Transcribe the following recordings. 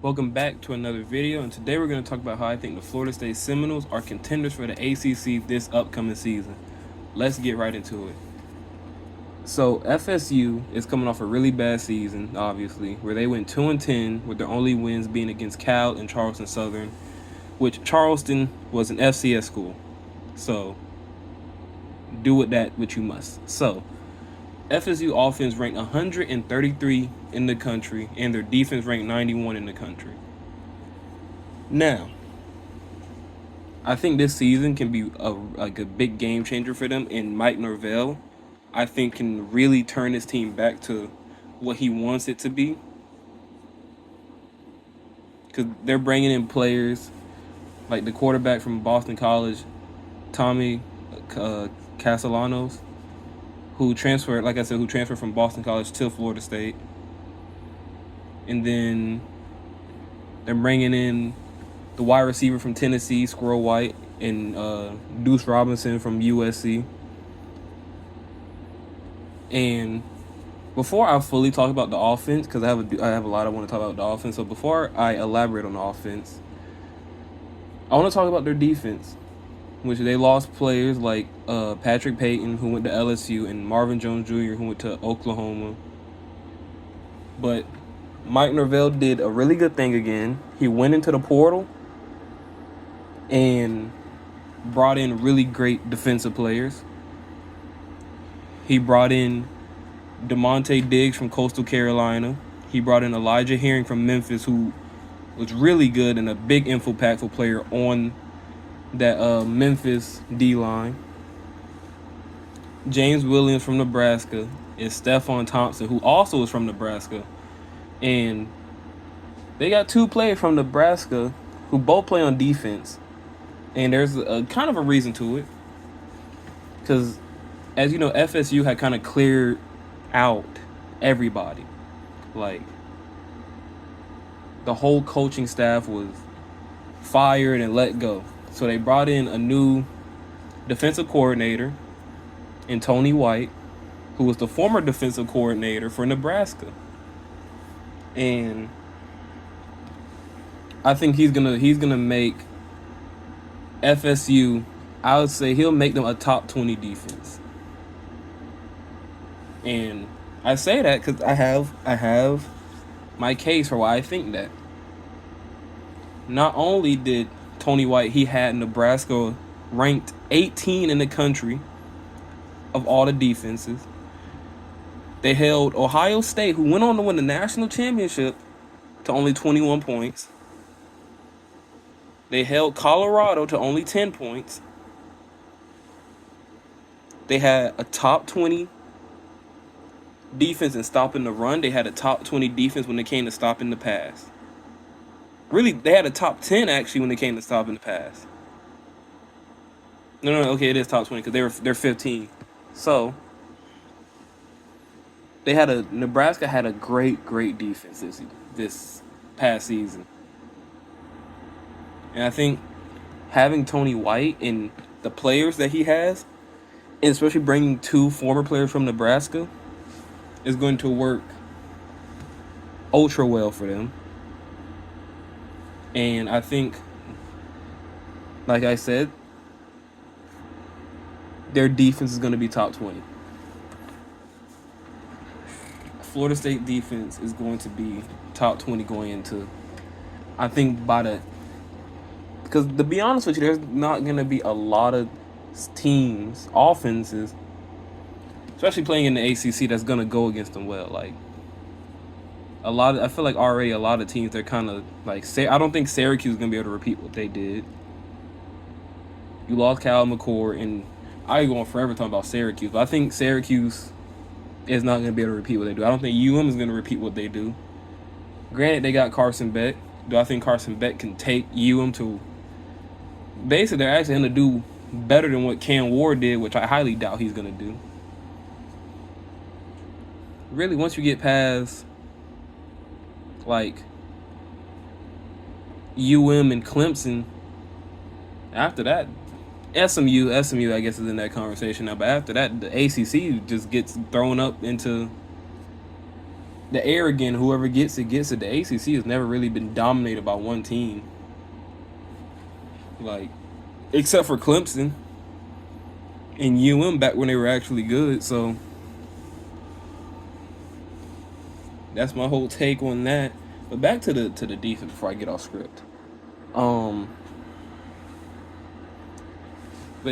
Welcome back to another video, and today we're going to talk about how I think the Florida State Seminoles are contenders for the ACC this upcoming season. Let's get right into it. So FSU is coming off a really bad season, obviously, where they went 2-10, with their only wins being against Cal and Charleston Southern, which Charleston was an FCS school. So do with that what you must. So FSU offense ranked 133 in the country, and their defense ranked 91 in the country. Now, I think this season can be a big game changer for them, and Mike Norvell, I think, can really turn his team back to what he wants it to be. Because they're bringing in players like the quarterback from Boston College, Tommy Castellanos, who transferred, like I said, from Boston College to Florida State. And then they're bringing in the wide receiver from Tennessee, Squirrel White, and Deuce Robinson from USC. And before I fully talk about the offense, because I have a lot I want to talk about the offense, so before I elaborate on the offense, I want to talk about their defense, which they lost players like Patrick Payton, who went to LSU, and Marvin Jones Jr., who went to Oklahoma. But Mike Norvell did a really good thing again. He went into the portal and brought in really great defensive players. He brought in DeMonte Diggs from Coastal Carolina. He brought in Elijah Herring from Memphis, who was really good and a big impactful player on that Memphis D-line. James Williams from Nebraska, and Stephon Thompson, who also is from Nebraska. And they got two players from Nebraska who both play on defense. And there's a kind of a reason to it. Because, as you know, FSU had kind of cleared out everybody. Like, the whole coaching staff was fired and let go. So they brought in a new defensive coordinator in Tony White, who was the former defensive coordinator for Nebraska. And I think he's gonna make FSU, I would say he'll make them a top 20 defense. And I say that because I have my case for why I think that. Not only did Tony White, he had Nebraska ranked 18 in the country of all the defenses. They held Ohio State, who went on to win the national championship, to only 21 points. They held Colorado to only 10 points. They had a top 20 defense in stopping the run. They had a top 20 defense when it came to stopping the pass. Really, they had a top 10 actually when it came to stopping the pass. No, okay, it is top 20 because they're 15. So Nebraska had a great defense this past season. And I think having Tony White and the players that he has, and especially bringing two former players from Nebraska, is going to work ultra well for them. And I think, like I said, their defense is going to be top 20. Florida State defense is going to be top 20 going into, I think, because to be honest with you, there's not going to be a lot of teams, offenses, especially playing in the ACC, that's going to go against them well. Like, I feel like already a lot of teams, they're kind of like, I don't think Syracuse is going to be able to repeat what they did. You lost Cal McCord, and I ain't going forever talking about Syracuse, but I think Syracuse is not going to be able to repeat what they do. I don't think UM is going to repeat what they do. Granted, they got Carson Beck. Do I think Carson Beck can take UM to... Basically, they're actually going to do better than what Cam Ward did, which I highly doubt he's going to do. Really, once you get past, like, UM and Clemson, after that, SMU, I guess, is in that conversation now. But after that, the ACC just gets thrown up into the air again. Whoever gets it gets it. The ACC has never really been dominated by one team, like except for Clemson and back when they were actually good. So that's my whole take on that. But back to the defense before I get off script. But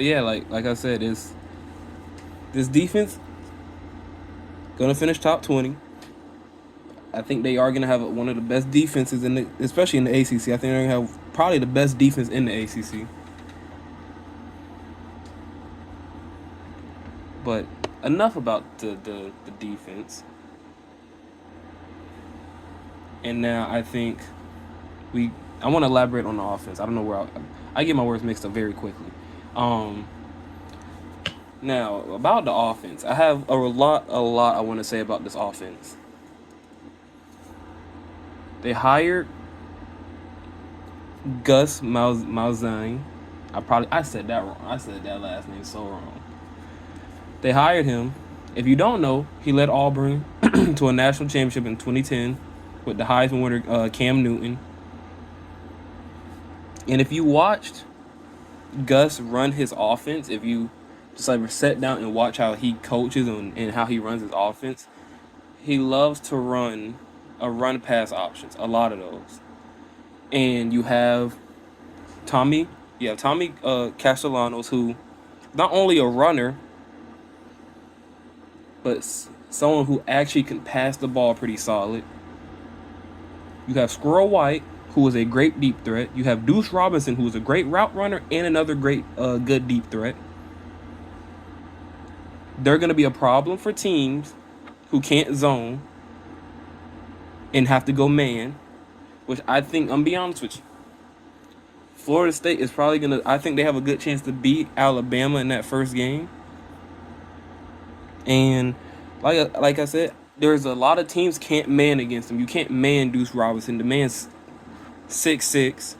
yeah, like I said, this defense gonna finish top 20. I think they are gonna have one of the best defenses especially in the ACC. I think they're gonna have probably the best defense in the ACC. But enough about the defense. And now I think I want to elaborate on the offense. I don't know where I get my words mixed up very quickly. Now about the offense, I have a lot I want to say about this offense. They hired Gus Malzahn. I said that wrong. I said that last name so wrong. They hired him. If you don't know, he led Auburn to a national championship in 2010 with the Heisman winner Cam Newton. And if you watched Gus run his offense, if you just like sat down and watch how he coaches and how he runs his offense, he loves to run pass options, a lot of those. And you have Tommy Castellanos, who not only a runner, but someone who actually can pass the ball pretty solid. You have Squirrel White, who is a great deep threat. You have Deuce Robinson, who is a great route runner and another great good deep threat. They're going to be a problem for teams who can't zone and have to go man, which I think, I'm be honest with you, Florida State is probably going to, I think they have a good chance to beat Alabama in that first game. And like I said, there's a lot of teams can't man against them. You can't man Deuce Robinson. The man's 6'6".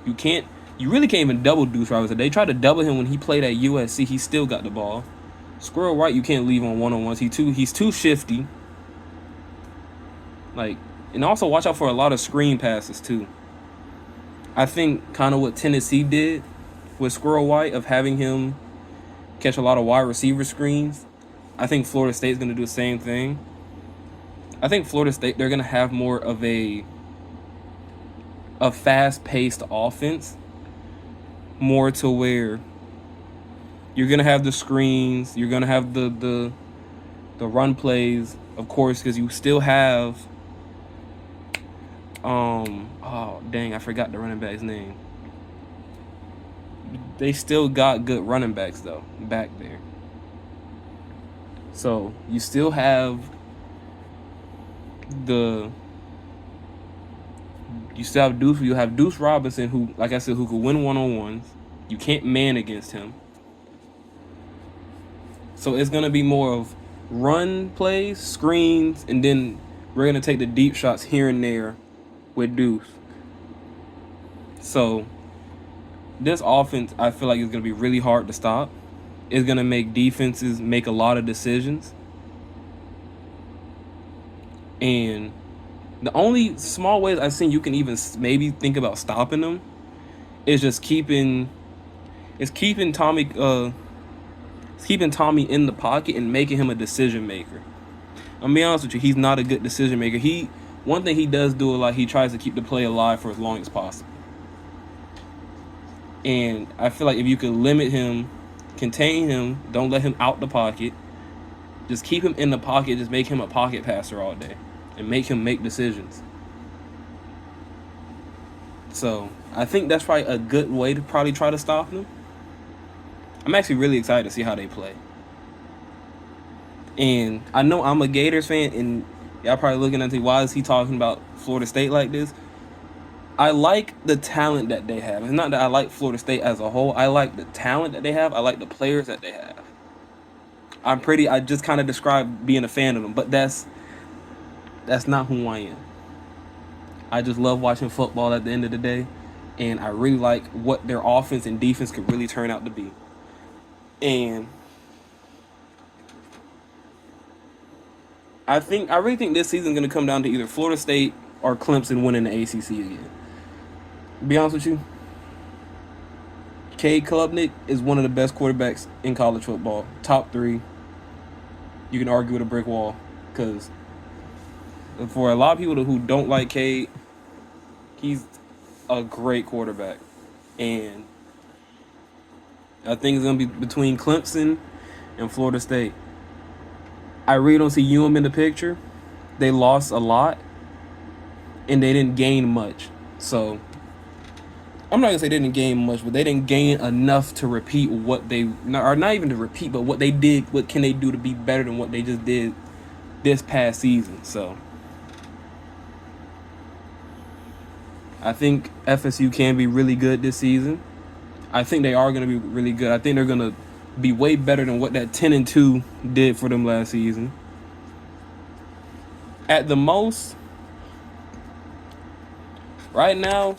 You really can't even double Deuce Robinson. They tried to double him when he played at USC. He still got the ball. Squirrel White, you can't leave on one-on-ones. He's too shifty. And also watch out for a lot of screen passes too. I think kind of what Tennessee did with Squirrel White of having him catch a lot of wide receiver screens. I think Florida State's going to do the same thing. I think Florida State, they're going to have more of a fast-paced offense, more to where you're going to have the screens, you're going to have the run plays, of course, because you still have I forgot the running back's name. They still got good running backs though back there. So you still have Deuce. You have Deuce Robinson, who, like I said, who could win one-on-ones. You can't man against him. So it's gonna be more of run plays, screens, and then we're gonna take the deep shots here and there with Deuce. So this offense, I feel like, is going to be really hard to stop. It's going to make defenses make a lot of decisions. And the only small ways I've seen you can even maybe think about stopping them is just keeping Tommy in the pocket and making him a decision maker. I'll be honest with you, he's not a good decision maker. One thing he does do a lot, he tries to keep the play alive for as long as possible. And I feel like if you could limit him, contain him, don't let him out the pocket, just keep him in the pocket, just make him a pocket passer all day and make him make decisions. So I think that's probably a good way to probably try to stop him. I'm actually really excited to see how they play. And I know I'm a Gators fan, and y'all probably looking at me, why is he talking about Florida State like this? I like the talent that they have. It's not that I like Florida State as a whole. I like the talent that they have. I like the players that they have. I just kind of described being a fan of them, but that's not who I am. I just love watching football at the end of the day, and I really like what their offense and defense could really turn out to be. And I really think this season is going to come down to either Florida State or Clemson winning the ACC again. To be honest with you, Cade Klubnik is one of the best quarterbacks in college football. Top 3. You can argue with a brick wall, because for a lot of people who don't like Cade, he's a great quarterback. And I think it's going to be between Clemson and Florida State. I really don't see UM in the picture. They lost a lot, and they didn't gain much. So I'm not going to say they didn't gain much, but they didn't gain enough to repeat what they, or not even to repeat, but what they did, what can they do to be better than what they just did this past season. So I think FSU can be really good this season. I think they are going to be really good. I think they're going to be way better than what that 10-2 did for them last season. At the most, right now,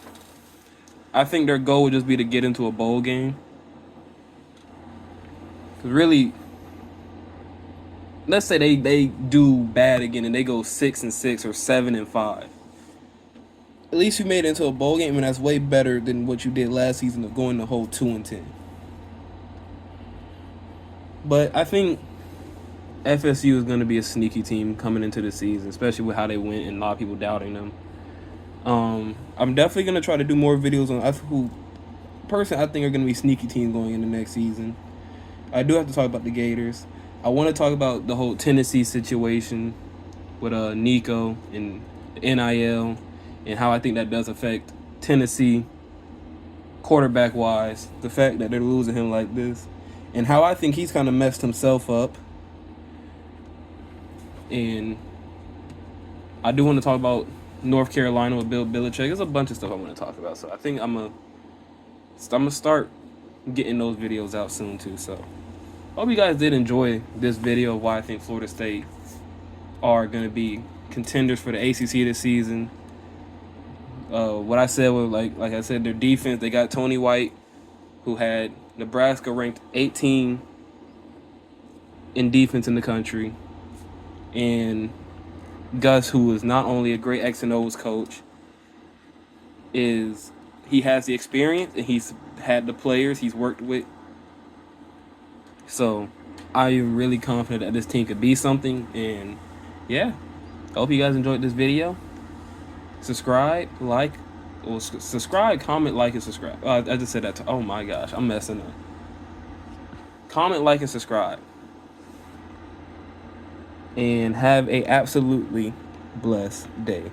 I think their goal would just be to get into a bowl game. Because really, let's say they do bad again and they go 6-6 or 7-5. At least you made it into a bowl game, and that's way better than what you did last season of going the whole 2-10. But I think FSU is going to be a sneaky team coming into the season, especially with how they went and a lot of people doubting them. I'm definitely going to try to do more videos on who, personally, I think are going to be sneaky teams going into next season. I do have to talk about the Gators. I want to talk about the whole Tennessee situation with Nico and NIL, and how I think that does affect Tennessee quarterback-wise. The fact that they're losing him like this, and how I think he's kind of messed himself up. And I do want to talk about North Carolina with Bill Belichick. There's a bunch of stuff I want to talk about. So I think I'm gonna start getting those videos out soon too. So hope you guys did enjoy this video of why I think Florida State are going to be contenders for the ACC this season. What I said was, like I said, their defense, they got Tony White, who had Nebraska ranked 18 in defense in the country, and Gus, who is not only a great X and O's coach, he has the experience and he's had the players he's worked with. So I am really confident that this team could be something. And yeah, I hope you guys enjoyed this video. Subscribe, comment, like, and subscribe. I just said that. Oh my gosh, I'm messing up. Comment, like, and subscribe. And have a absolutely blessed day.